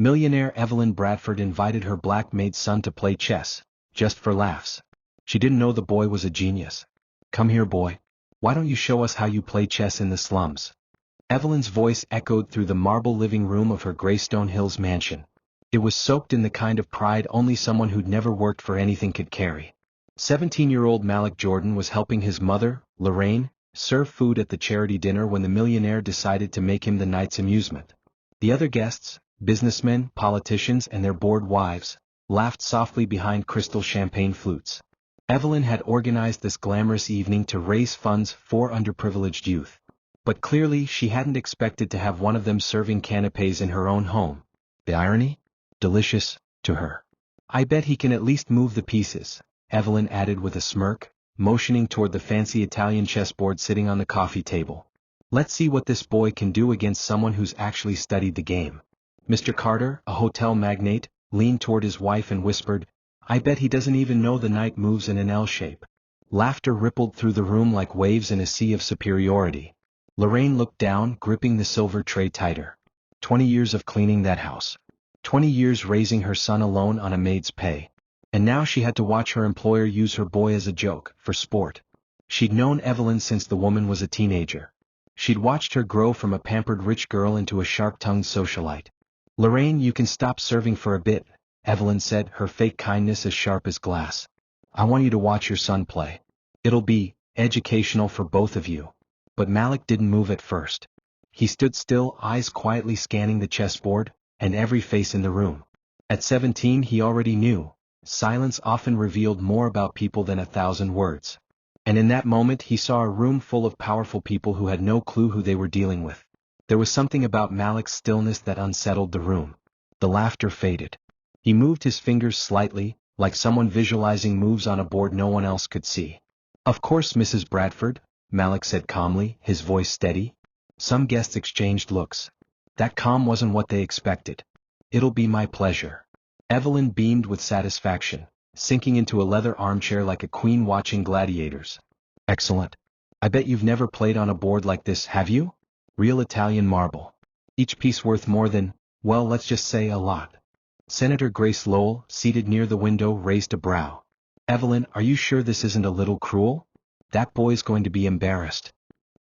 Millionaire Evelyn Bradford invited her black maid son to play chess, just for laughs. She didn't know the boy was a genius. "Come here, boy. Why don't you show us how you play chess in the slums?" Evelyn's voice echoed through the marble living room of her Greystone Hills mansion. It was soaked in the kind of pride only someone who'd never worked for anything could carry. 17-year-old Malik Jordan was helping his mother, Lorraine, serve food at the charity dinner when the millionaire decided to make him the night's amusement. The other guests, businessmen, politicians and their bored wives, laughed softly behind crystal champagne flutes. Evelyn had organized this glamorous evening to raise funds for underprivileged youth. But clearly she hadn't expected to have one of them serving canapés in her own home. The irony? Delicious, to her. "I bet he can at least move the pieces," Evelyn added with a smirk, motioning toward the fancy Italian chessboard sitting on the coffee table. "Let's see what this boy can do against someone who's actually studied the game." Mr. Carter, a hotel magnate, leaned toward his wife and whispered, "I bet he doesn't even know the knight moves in an L shape." Laughter rippled through the room like waves in a sea of superiority. Lorraine looked down, gripping the silver tray tighter. 20 years of cleaning that house. 20 years raising her son alone on a maid's pay. And now she had to watch her employer use her boy as a joke, for sport. She'd known Evelyn since the woman was a teenager. She'd watched her grow from a pampered rich girl into a sharp-tongued socialite. "Lorraine, you can stop serving for a bit," Evelyn said, her fake kindness as sharp as glass. "I want you to watch your son play. It'll be educational for both of you." But Malik didn't move at first. He stood still, eyes quietly scanning the chessboard, and every face in the room. At 17 he already knew, silence often revealed more about people than 1,000 words. And in that moment he saw a room full of powerful people who had no clue who they were dealing with. There was something about Malik's stillness that unsettled the room. The laughter faded. He moved his fingers slightly, like someone visualizing moves on a board no one else could see. "Of course, Mrs. Bradford," Malik said calmly, his voice steady. Some guests exchanged looks. That calm wasn't what they expected. "It'll be my pleasure." Evelyn beamed with satisfaction, sinking into a leather armchair like a queen watching gladiators. "Excellent. I bet you've never played on a board like this, have you? Real Italian marble. Each piece worth more than, well, let's just say a lot." Senator Grace Lowell, seated near the window, raised a brow. "Evelyn, are you sure this isn't a little cruel? That boy's going to be embarrassed."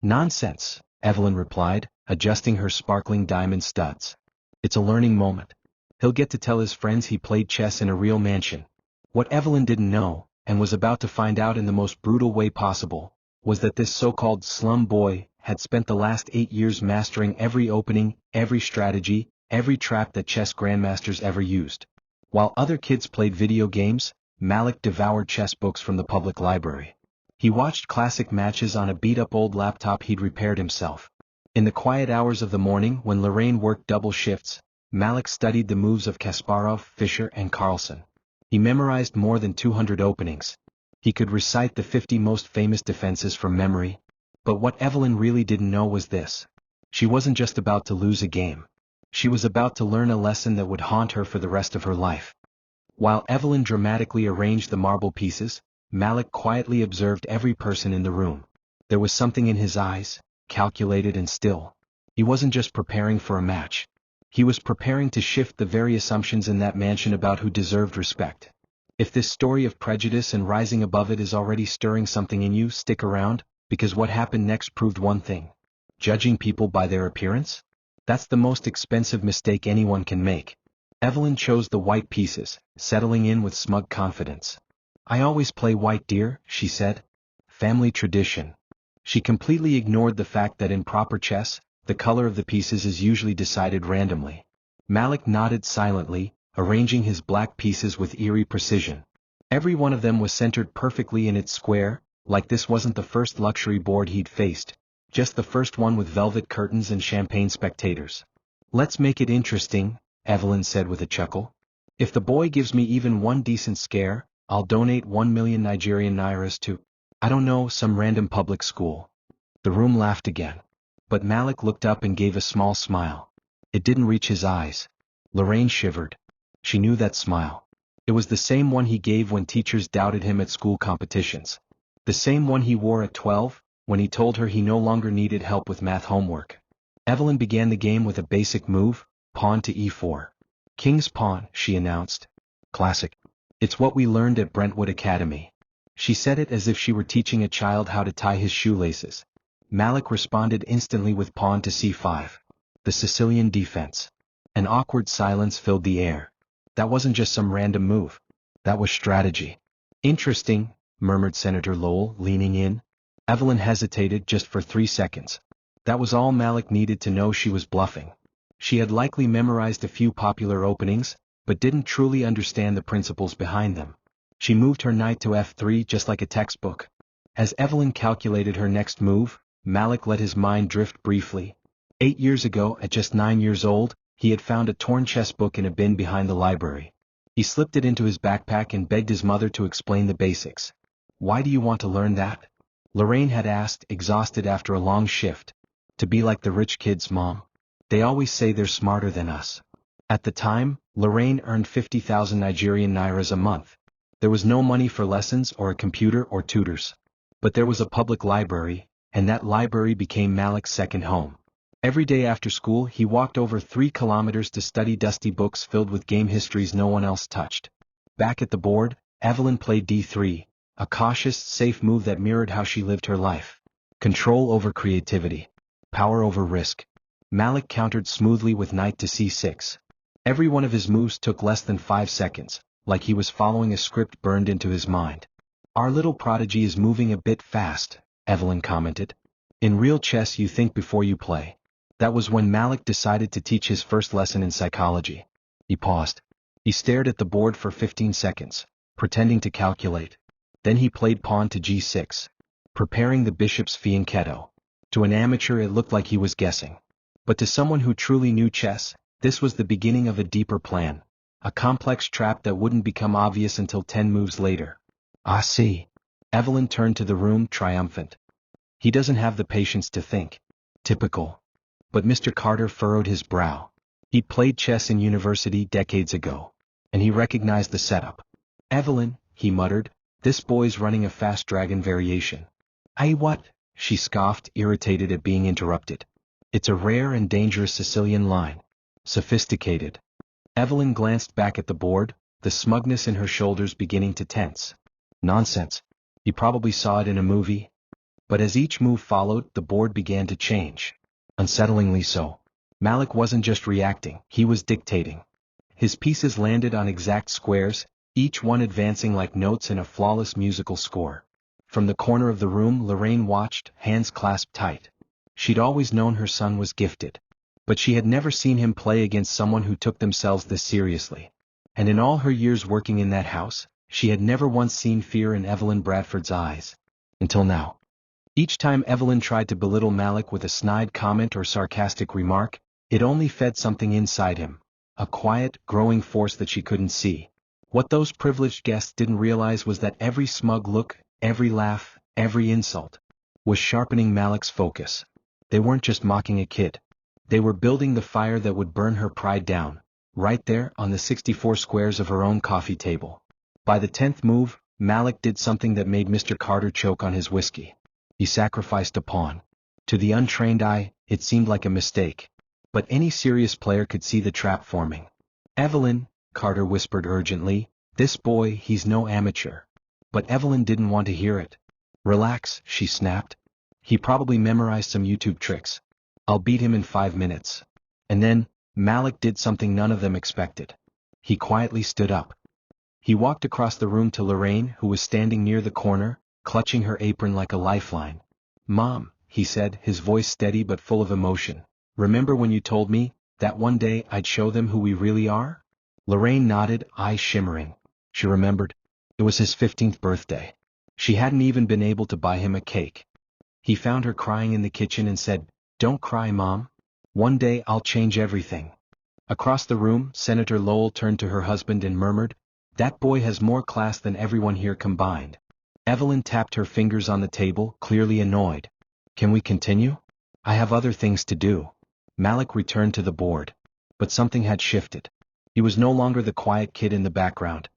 "Nonsense," Evelyn replied, adjusting her sparkling diamond studs. "It's a learning moment. He'll get to tell his friends he played chess in a real mansion." What Evelyn didn't know, and was about to find out in the most brutal way possible, was that this so-called slum boy had spent the last 8 years mastering every opening, every strategy, every trap that chess grandmasters ever used. While other kids played video games, Malik devoured chess books from the public library. He watched classic matches on a beat-up old laptop he'd repaired himself. In the quiet hours of the morning when Lorraine worked double shifts, Malik studied the moves of Kasparov, Fischer and Carlsen. He memorized more than 200 openings. He could recite the 50 most famous defenses from memory. But what Evelyn really didn't know was this. She wasn't just about to lose a game. She was about to learn a lesson that would haunt her for the rest of her life. While Evelyn dramatically arranged the marble pieces, Malik quietly observed every person in the room. There was something in his eyes, calculated and still. He wasn't just preparing for a match. He was preparing to shift the very assumptions in that mansion about who deserved respect. If this story of prejudice and rising above it is already stirring something in you, stick around, because what happened next proved one thing. Judging people by their appearance? That's the most expensive mistake anyone can make. Evelyn chose the white pieces, settling in with smug confidence. "I always play white, dear," she said. "Family tradition." She completely ignored the fact that in proper chess, the color of the pieces is usually decided randomly. Malik nodded silently, arranging his black pieces with eerie precision. Every one of them was centered perfectly in its square, like this wasn't the first luxury board he'd faced, just the first one with velvet curtains and champagne spectators. "Let's make it interesting," Evelyn said with a chuckle. "If the boy gives me even one decent scare, I'll donate 1 million Nigerian nairas to, I don't know, some random public school." The room laughed again. But Malik looked up and gave a small smile. It didn't reach his eyes. Lorraine shivered. She knew that smile. It was the same one he gave when teachers doubted him at school competitions. The same one he wore at 12, when he told her he no longer needed help with math homework. Evelyn began the game with a basic move, pawn to e4. King's Pawn, she announced. Classic. It's what we learned at Brentwood Academy. She said it as if she were teaching a child how to tie his shoelaces. Malik responded instantly with pawn to c5. The Sicilian defense. An awkward silence filled the air. That wasn't just some random move. That was strategy. Interesting, murmured Senator Lowell, leaning in. Evelyn hesitated just for 3 seconds. That was all Malik needed to know she was bluffing. She had likely memorized a few popular openings, but didn't truly understand the principles behind them. She moved her knight to f3 just like a textbook. As Evelyn calculated her next move, Malik let his mind drift briefly. 8 years ago, at just 9 years old, he had found a torn chess book in a bin behind the library. He slipped it into his backpack and begged his mother to explain the basics. Why do you want to learn that? Lorraine had asked, exhausted after a long shift. To be like the rich kids, Mom. They always say they're smarter than us. At the time, Lorraine earned 50,000 Nigerian nairas a month. There was no money for lessons or a computer or tutors. But there was a public library, and that library became Malik's second home. Every day after school he walked over 3 kilometers to study dusty books filled with game histories no one else touched. Back at the board, Evelyn played d3, a cautious, safe move that mirrored how she lived her life. Control over creativity. Power over risk. Malik countered smoothly with knight to c6. Every one of his moves took less than 5 seconds, like he was following a script burned into his mind. Our little prodigy is moving a bit fast, Evelyn commented. In real chess you think before you play. That was when Malik decided to teach his first lesson in psychology. He paused. He stared at the board for 15 seconds, pretending to calculate. Then he played pawn to g6, preparing the bishop's fianchetto. To an amateur it looked like he was guessing. But to someone who truly knew chess, this was the beginning of a deeper plan. A complex trap that wouldn't become obvious until 10 moves later. Ah, see. Evelyn turned to the room, triumphant. He doesn't have the patience to think. Typical. But Mr. Carter furrowed his brow. He'd played chess in university decades ago, and he recognized the setup. Evelyn, he muttered, this boy's running a fast dragon variation. Aye, what? She scoffed, irritated at being interrupted. It's a rare and dangerous Sicilian line. Sophisticated. Evelyn glanced back at the board, the smugness in her shoulders beginning to tense. Nonsense. You probably saw it in a movie. But as each move followed, the board began to change. Unsettlingly so. Malik wasn't just reacting, he was dictating. His pieces landed on exact squares, each one advancing like notes in a flawless musical score. From the corner of the room Lorraine watched, hands clasped tight. She'd always known her son was gifted. But she had never seen him play against someone who took themselves this seriously. And in all her years working in that house, she had never once seen fear in Evelyn Bradford's eyes. Until now. Each time Evelyn tried to belittle Malik with a snide comment or sarcastic remark, it only fed something inside him. A quiet, growing force that she couldn't see. What those privileged guests didn't realize was that every smug look, every laugh, every insult, was sharpening Malik's focus. They weren't just mocking a kid. They were building the fire that would burn her pride down, right there on the 64 squares of her own coffee table. By the 10th move, Malik did something that made Mr. Carter choke on his whiskey. He sacrificed a pawn. To the untrained eye, it seemed like a mistake. But any serious player could see the trap forming. Evelyn, Carter whispered urgently, this boy, he's no amateur. But Evelyn didn't want to hear it. Relax, she snapped. He probably memorized some YouTube tricks. I'll beat him in 5 minutes. And then, Malik did something none of them expected. He quietly stood up. He walked across the room to Lorraine, who was standing near the corner, clutching her apron like a lifeline. Mom, he said, his voice steady but full of emotion. Remember when you told me that one day I'd show them who we really are? Lorraine nodded, eyes shimmering. She remembered. It was his 15th birthday. She hadn't even been able to buy him a cake. He found her crying in the kitchen and said, Don't cry, Mom. One day I'll change everything. Across the room, Senator Lowell turned to her husband and murmured, That boy has more class than everyone here combined. Evelyn tapped her fingers on the table, clearly annoyed. Can we continue? I have other things to do. Malik returned to the board. But something had shifted. He was no longer the quiet kid in the background.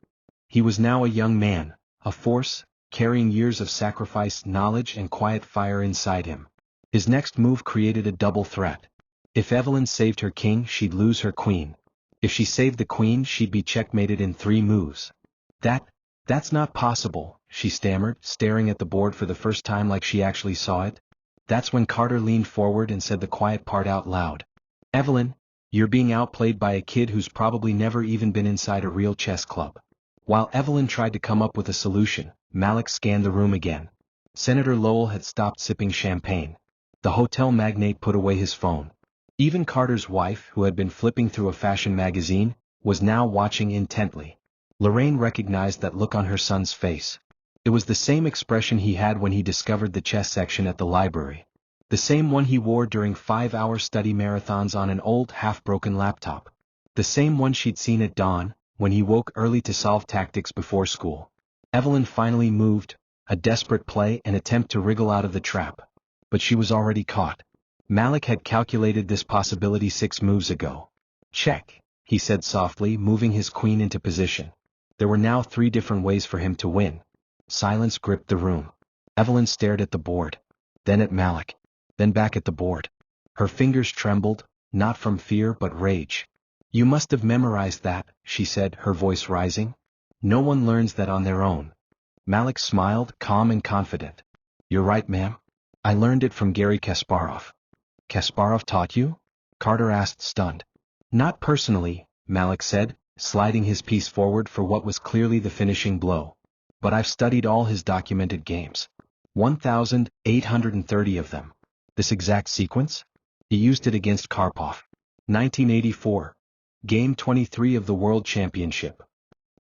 He was now a young man, a force, carrying years of sacrifice, knowledge and quiet fire inside him. His next move created a double threat. If Evelyn saved her king, she'd lose her queen. If she saved the queen, she'd be checkmated in 3 moves. That's not possible, she stammered, staring at the board for the first time like she actually saw it. That's when Carter leaned forward and said the quiet part out loud. Evelyn, you're being outplayed by a kid who's probably never even been inside a real chess club. While Evelyn tried to come up with a solution, Malik scanned the room again. Senator Lowell had stopped sipping champagne. The hotel magnate put away his phone. Even Carter's wife, who had been flipping through a fashion magazine, was now watching intently. Lorraine recognized that look on her son's face. It was the same expression he had when he discovered the chess section at the library. The same one he wore during 5-hour study marathons on an old half-broken laptop. The same one she'd seen at dawn, when he woke early to solve tactics before school. Evelyn finally moved, a desperate play, an attempt to wriggle out of the trap. But she was already caught. Malik had calculated this possibility 6 moves ago. Check, he said softly, moving his queen into position. There were now 3 different ways for him to win. Silence gripped the room. Evelyn stared at the board, then at Malik, then back at the board. Her fingers trembled, not from fear but rage. You must have memorized that, she said, her voice rising. No one learns that on their own. Malik smiled, calm and confident. You're right, ma'am. I learned it from Garry Kasparov. Kasparov taught you? Carter asked, stunned. Not personally, Malik said, sliding his piece forward for what was clearly the finishing blow. But I've studied all his documented games. 1,830 of them. This exact sequence? He used it against Karpov. 1984. Game 23 of the World Championship.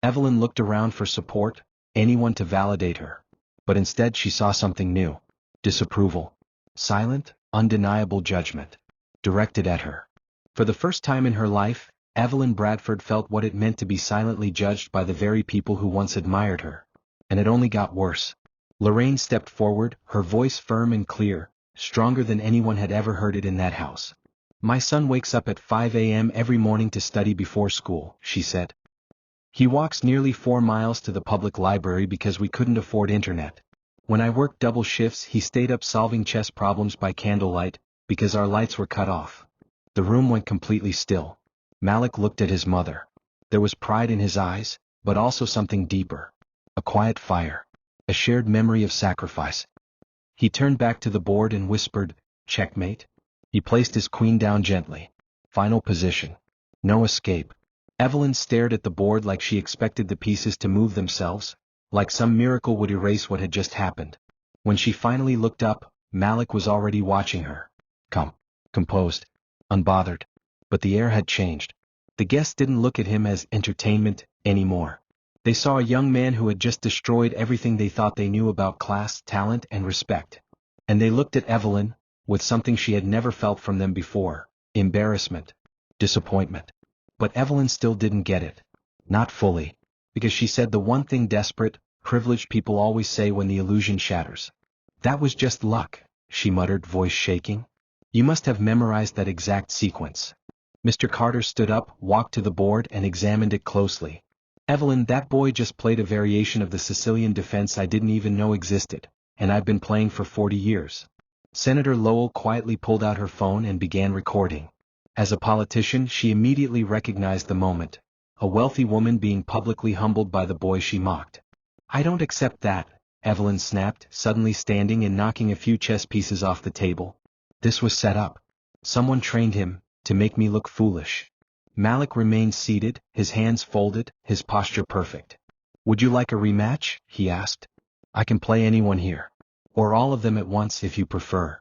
Evelyn looked around for support, anyone to validate her. But instead she saw something new. Disapproval. Silent, undeniable judgment. Directed at her. For the first time in her life, Evelyn Bradford felt what it meant to be silently judged by the very people who once admired her. And it only got worse. Lorraine stepped forward, her voice firm and clear, stronger than anyone had ever heard it in that house. My son wakes up at 5 a.m. every morning to study before school, she said. He walks nearly 4 miles to the public library because we couldn't afford internet. When I worked double shifts, he stayed up solving chess problems by candlelight, because our lights were cut off. The room went completely still. Malik looked at his mother. There was pride in his eyes, but also something deeper. A quiet fire. A shared memory of sacrifice. He turned back to the board and whispered, checkmate. He placed his queen down gently. Final position. No escape. Evelyn stared at the board like she expected the pieces to move themselves, like some miracle would erase what had just happened. When she finally looked up, Malik was already watching her. Calm, composed, unbothered. But the air had changed. The guests didn't look at him as entertainment anymore. They saw a young man who had just destroyed everything they thought they knew about class, talent, and respect. And they looked at Evelyn, with something she had never felt from them before, embarrassment, disappointment. But Evelyn still didn't get it. Not fully. Because she said the one thing desperate, privileged people always say when the illusion shatters. That was just luck, she muttered, voice shaking. You must have memorized that exact sequence. Mr. Carter stood up, walked to the board and examined it closely. Evelyn, that boy just played a variation of the Sicilian defense I didn't even know existed, and I've been playing for 40 years. Senator Lowell quietly pulled out her phone and began recording. As a politician, she immediately recognized the moment. A wealthy woman being publicly humbled by the boy she mocked. I don't accept that, Evelyn snapped, suddenly standing and knocking a few chess pieces off the table. This was set up. Someone trained him, to make me look foolish. Malik remained seated, his hands folded, his posture perfect. Would you like a rematch? He asked. I can play anyone here. Or all of them at once if you prefer.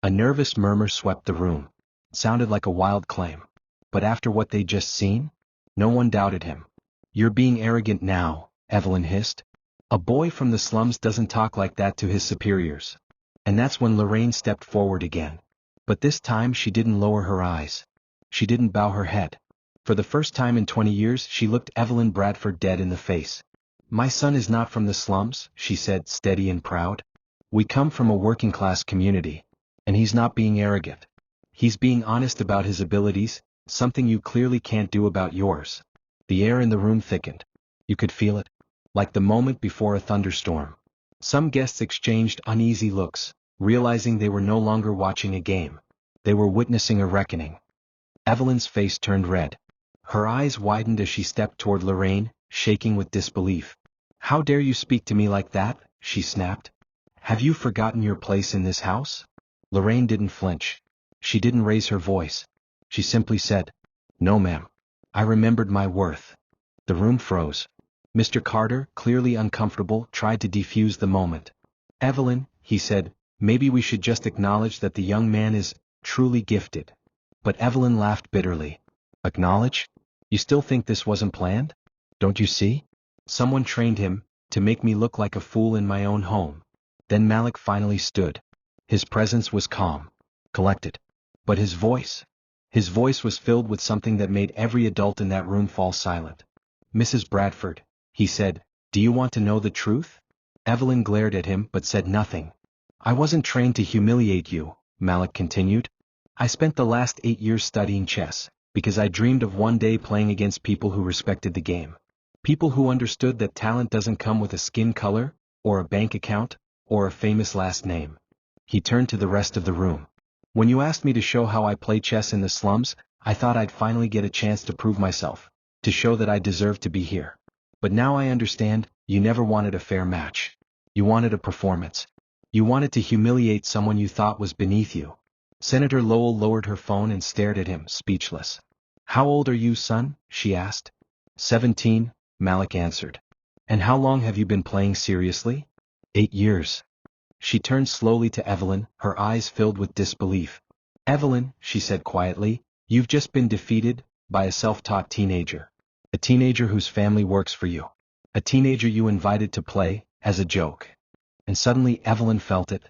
A nervous murmur swept the room. It sounded like a wild claim. But after what they'd just seen? No one doubted him. You're being arrogant now, Evelyn hissed. A boy from the slums doesn't talk like that to his superiors. And that's when Lorraine stepped forward again. But this time she didn't lower her eyes. She didn't bow her head. For the first time in 20 years she looked Evelyn Bradford dead in the face. My son is not from the slums, she said, steady and proud. We come from a working-class community. And he's not being arrogant. He's being honest about his abilities, something you clearly can't do about yours. The air in the room thickened. You could feel it. Like the moment before a thunderstorm. Some guests exchanged uneasy looks, realizing they were no longer watching a game. They were witnessing a reckoning. Evelyn's face turned red. Her eyes widened as she stepped toward Lorraine, shaking with disbelief. "How dare you speak to me like that?" she snapped. "Have you forgotten your place in this house?" Lorraine didn't flinch. She didn't raise her voice. She simply said, "No, ma'am. I remembered my worth." The room froze. Mr. Carter, clearly uncomfortable, tried to defuse the moment. "Evelyn," he said, "maybe we should just acknowledge that the young man is truly gifted." But Evelyn laughed bitterly. "Acknowledge? You still think this wasn't planned? Don't you see? Someone trained him to make me look like a fool in my own home." Then Malik finally stood. His presence was calm, collected. But his voice was filled with something that made every adult in that room fall silent. "Mrs. Bradford," he said, "do you want to know the truth?" Evelyn glared at him but said nothing. "I wasn't trained to humiliate you," Malik continued. "I spent the last 8 years studying chess, because I dreamed of one day playing against people who respected the game. People who understood that talent doesn't come with a skin color, or a bank account, or a famous last name." He turned to the rest of the room. "When you asked me to show how I play chess in the slums, I thought I'd finally get a chance to prove myself, to show that I deserved to be here. But now I understand, you never wanted a fair match. You wanted a performance. You wanted to humiliate someone you thought was beneath you." Senator Lowell lowered her phone and stared at him, speechless. "How old are you, son?" she asked. 17, Malik answered. "And how long have you been playing seriously?" 8 years. She turned slowly to Evelyn, her eyes filled with disbelief. "Evelyn," she said quietly, "you've just been defeated by a self-taught teenager. A teenager whose family works for you. A teenager you invited to play, as a joke." And suddenly Evelyn felt it.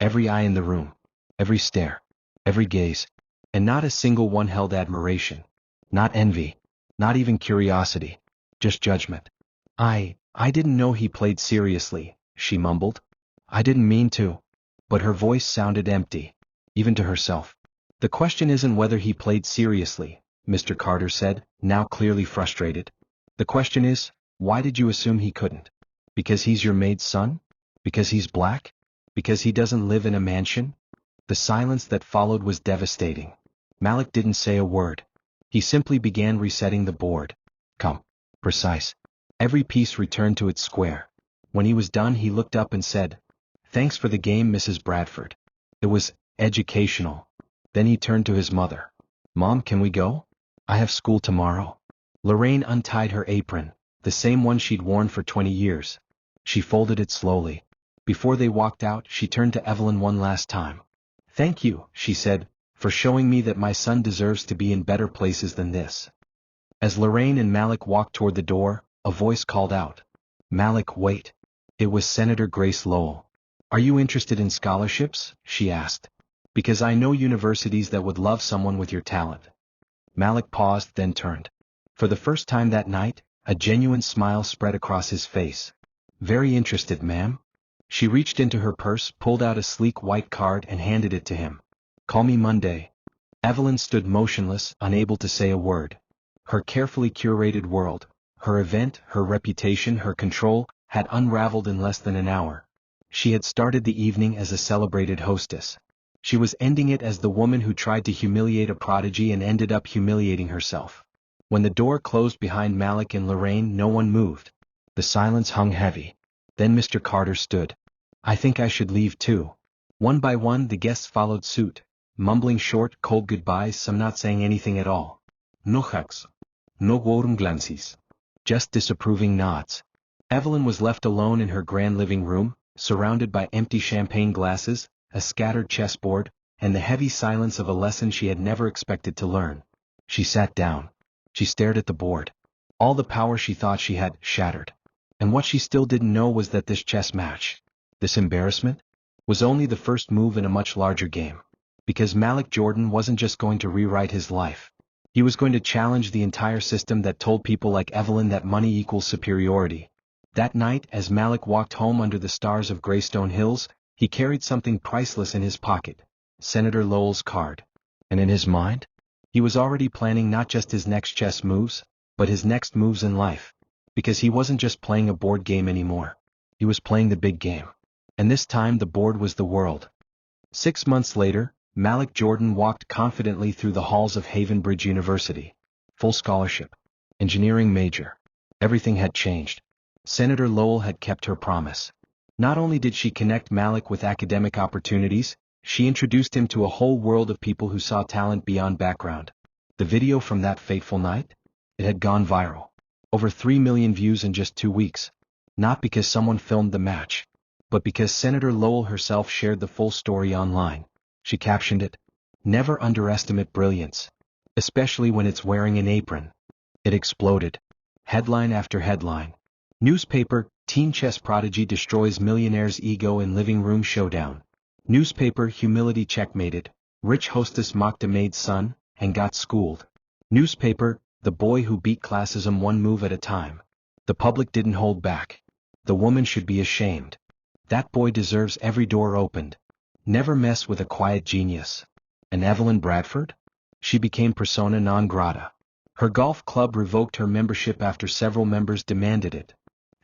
Every eye in the room. Every stare. Every gaze. And not a single one held admiration. Not envy. Not even curiosity. Just judgment. I didn't know he played seriously," she mumbled. "I didn't mean to." But her voice sounded empty, even to herself. "The question isn't whether he played seriously," Mr. Carter said, now clearly frustrated. "The question is, why did you assume he couldn't? Because he's your maid's son? Because he's black? Because he doesn't live in a mansion?" The silence that followed was devastating. Malik didn't say a word. He simply began resetting the board. Calm. Precise. Every piece returned to its square. When he was done, he looked up and said, "Thanks for the game, Mrs. Bradford. It was educational." Then he turned to his mother. "Mom, can we go? I have school tomorrow." Lorraine untied her apron, the same one she'd worn for 20 years. She folded it slowly. Before they walked out, she turned to Evelyn one last time. "Thank you," she said, "for showing me that my son deserves to be in better places than this." As Lorraine and Malik walked toward the door, a voice called out, "Malik, wait." It was Senator Grace Lowell. "Are you interested in scholarships?" she asked. "Because I know universities that would love someone with your talent." Malik paused, then turned. For the first time that night, a genuine smile spread across his face. "Very interested, ma'am." She reached into her purse, pulled out a sleek white card and handed it to him. "Call me Monday." Evelyn stood motionless, unable to say a word. Her carefully curated world, her event, her reputation, her control, had unraveled in less than an hour. She had started the evening as a celebrated hostess. She was ending it as the woman who tried to humiliate a prodigy and ended up humiliating herself. When the door closed behind Malik and Lorraine, no one moved. The silence hung heavy. Then Mr. Carter stood. "I think I should leave too." One by one the guests followed suit, mumbling short, cold goodbyes, some not saying anything at all. No hugs. No warm glances. Just disapproving nods. Evelyn was left alone in her grand living room, surrounded by empty champagne glasses, a scattered chessboard, and the heavy silence of a lesson she had never expected to learn. She sat down. She stared at the board. All the power she thought she had shattered. And what she still didn't know was that this chess match, this embarrassment, was only the first move in a much larger game. Because Malik Jordan wasn't just going to rewrite his life. He was going to challenge the entire system that told people like Evelyn that money equals superiority. That night, as Malik walked home under the stars of Greystone Hills, he carried something priceless in his pocket, Senator Lowell's card. And in his mind, he was already planning not just his next chess moves, but his next moves in life. Because he wasn't just playing a board game anymore. He was playing the big game. And this time the board was the world. 6 months later, Malik Jordan walked confidently through the halls of Haven Bridge University. full scholarship, engineering major. Everything had changed. Senator Lowell had kept her promise. Not only did she connect Malik with academic opportunities, she introduced him to a whole world of people who saw talent beyond background. The video from that fateful night? It had gone viral. Over 3 million views in just 2 weeks. Not because someone filmed the match, but because Senator Lowell herself shared the full story online. She captioned it, "Never underestimate brilliance, especially when it's wearing an apron." It exploded. Headline after headline. Newspaper, teen chess prodigy destroys millionaire's ego in living room showdown. Newspaper, humility checkmated. Rich hostess mocked a maid's son, and got schooled. Newspaper, the boy who beat classism one move at a time. The public didn't hold back. The woman should be ashamed. That boy deserves every door opened. Never mess with a quiet genius. And Evelyn Bradford? She became persona non grata. Her golf club revoked her membership after several members demanded it.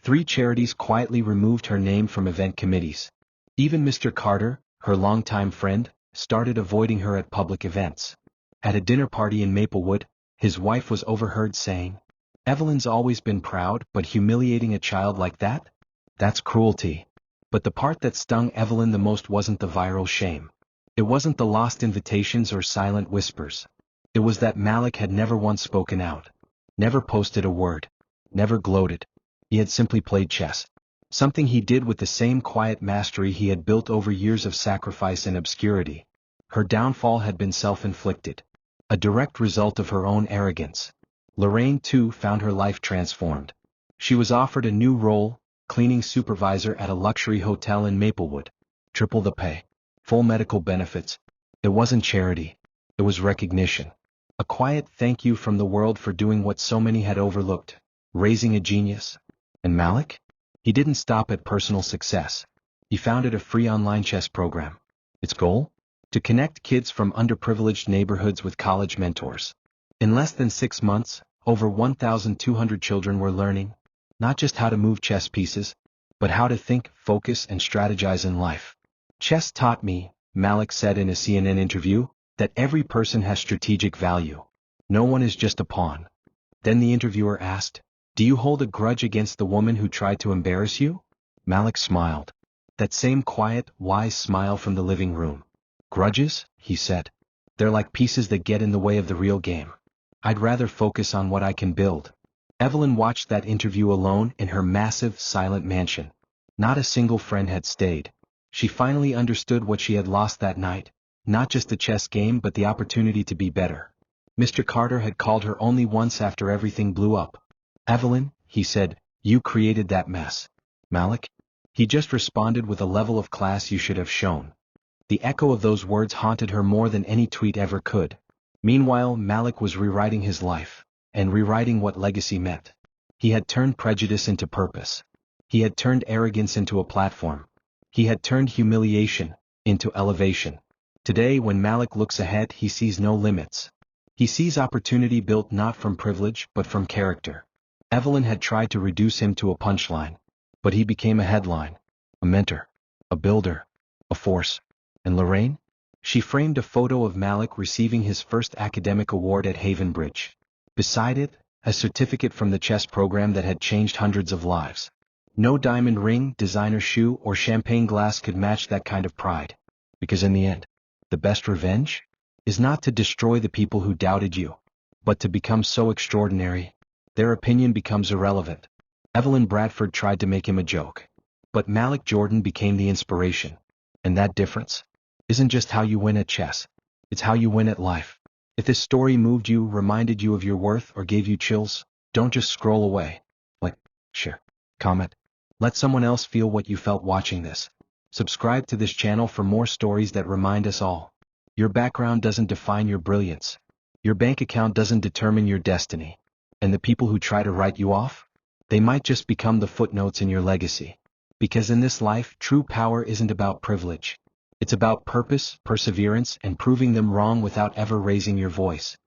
3 charities quietly removed her name from event committees. Even Mr. Carter, her longtime friend, started avoiding her at public events. At a dinner party in Maplewood, his wife was overheard saying, "Evelyn's always been proud, but humiliating a child like that? That's cruelty." But the part that stung Evelyn the most wasn't the viral shame. It wasn't the lost invitations or silent whispers. It was that Malik had never once spoken out. Never posted a word. Never gloated. He had simply played chess. Something he did with the same quiet mastery he had built over years of sacrifice and obscurity. Her downfall had been self-inflicted. A direct result of her own arrogance. Lorraine, too, found her life transformed. She was offered a new role, cleaning supervisor at a luxury hotel in Maplewood. Triple the pay. Full medical benefits. It wasn't charity. It was recognition. A quiet thank you from the world for doing what so many had overlooked. Raising a genius. And Malik? He didn't stop at personal success. He founded a free online chess program. Its goal? To connect kids from underprivileged neighborhoods with college mentors. In less than 6 months, over 1,200 children were learning, not just how to move chess pieces, but how to think, focus, and strategize in life. "Chess taught me," Malik said in a CNN interview, "that every person has strategic value. No one is just a pawn." Then the interviewer asked, "Do you hold a grudge against the woman who tried to embarrass you?" Malik smiled. That same quiet, wise smile from the living room. "Grudges?" he said. "They're like pieces that get in the way of the real game. I'd rather focus on what I can build." Evelyn watched that interview alone in her massive, silent mansion. Not a single friend had stayed. She finally understood what she had lost that night, not just the chess game but the opportunity to be better. Mr. Carter had called her only once after everything blew up. "Evelyn," he said, "you created that mess." "Malik?" He just responded with a level of class you should have shown. The echo of those words haunted her more than any tweet ever could. Meanwhile, Malik was rewriting his life, and rewriting what legacy meant. He had turned prejudice into purpose. He had turned arrogance into a platform. He had turned humiliation into elevation. Today, when Malik looks ahead, he sees no limits. He sees opportunity built not from privilege but from character. Evelyn had tried to reduce him to a punchline, but he became a headline, a mentor, a builder, a force. And Lorraine? She framed a photo of Malik receiving his first academic award at Haven Bridge. Beside it, a certificate from the chess program that had changed hundreds of lives. No diamond ring, designer shoe, or champagne glass could match that kind of pride. Because in the end, the best revenge is not to destroy the people who doubted you, but to become so extraordinary, their opinion becomes irrelevant. Evelyn Bradford tried to make him a joke, but Malik Jordan became the inspiration. And that difference isn't just how you win at chess, it's how you win at life. If this story moved you, reminded you of your worth, or gave you chills, don't just scroll away. Like, share, comment. Let someone else feel what you felt watching this. Subscribe to this channel for more stories that remind us all. Your background doesn't define your brilliance. Your bank account doesn't determine your destiny. And the people who try to write you off? They might just become the footnotes in your legacy. Because in this life, true power isn't about privilege. It's about purpose, perseverance, and proving them wrong without ever raising your voice.